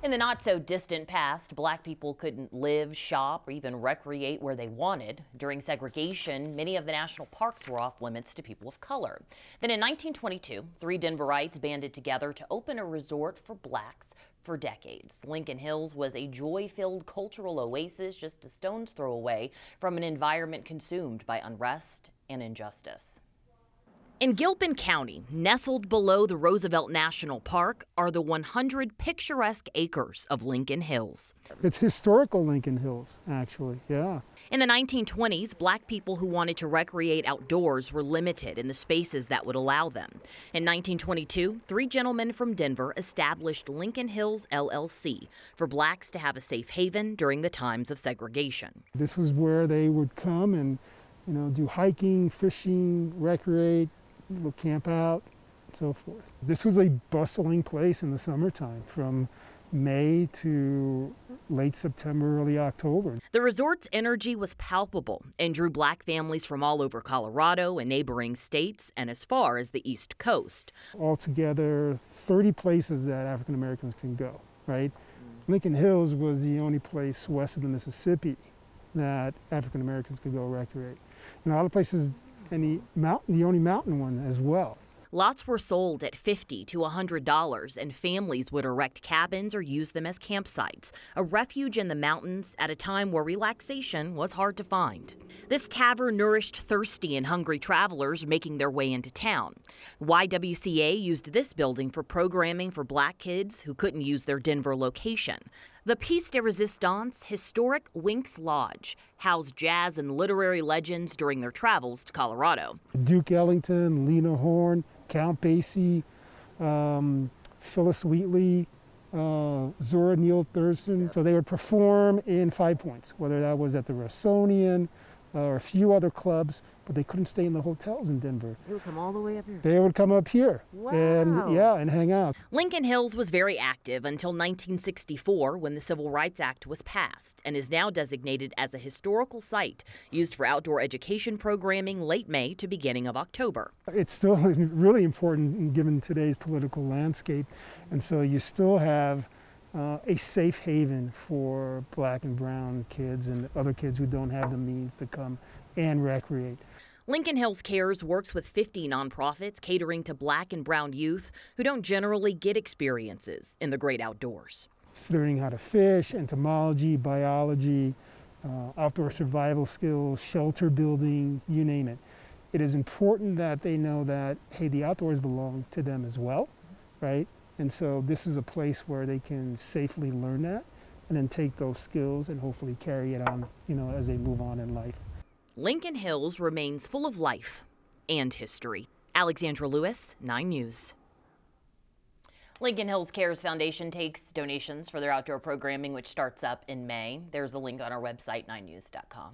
In the not-so-distant past, black people couldn't live, shop, or even recreate where they wanted. During segregation, many of the national parks were off limits to people of color. Then in 1922, 3 Denverites banded together to open a resort for blacks for decades. Lincoln Hills was a joy-filled cultural oasis just a stone's throw away from an environment consumed by unrest and injustice. In Gilpin County, nestled below the Roosevelt National Park, are the 100 picturesque acres of Lincoln Hills. It's historical Lincoln Hills, actually, yeah. In the 1920s, black people who wanted to recreate outdoors were limited in the spaces that would allow them. In 1922, 3 gentlemen from Denver established Lincoln Hills LLC for blacks to have a safe haven during the times of segregation. This was where they would come and, do hiking, fishing, recreate, camp out, and so forth. This was a bustling place in the summertime from May to late September, early October. The resort's energy was palpable and drew black families from all over Colorado and neighboring states and as far as the East Coast. Altogether, 30 places that African Americans can go, right? Lincoln Hills was the only place west of the Mississippi that African Americans could go recreate. And a lot of places, the only mountain one as well. Lots were sold at $50 to $100, and families would erect cabins or use them as campsites, a refuge in the mountains at a time where relaxation was hard to find. This tavern nourished thirsty and hungry travelers making their way into town. YWCA used this building for programming for black kids who couldn't use their Denver location. The Piece de Resistance historic Winks Lodge housed jazz and literary legends during their travels to Colorado. Duke Ellington, Lena Horne, Count Basie, Phyllis Wheatley, Zora Neale Thurston. So they would perform in 5 Points, whether that was at the Rossonian or a few other clubs, but they couldn't stay in the hotels in Denver. They would come all the way up here? They would come up here. Wow. And hang out. Lincoln Hills was very active until 1964 when the Civil Rights Act was passed and is now designated as a historical site used for outdoor education programming late May to beginning of October. It's still really important given today's political landscape, and so you still have a safe haven for black and brown kids and other kids who don't have the means to come and recreate. Lincoln Hills Cares works with 50 nonprofits catering to black and brown youth who don't generally get experiences in the great outdoors. Learning how to fish, entomology, biology, outdoor survival skills, shelter building, you name it. It is important that they know that, hey, the outdoors belong to them as well, right? And so this is a place where they can safely learn that and then take those skills and hopefully carry it on, as they move on in life. Lincoln Hills remains full of life and history. Alexandra Lewis, 9 News. Lincoln Hills Cares Foundation takes donations for their outdoor programming, which starts up in May. There's a link on our website, 9news.com.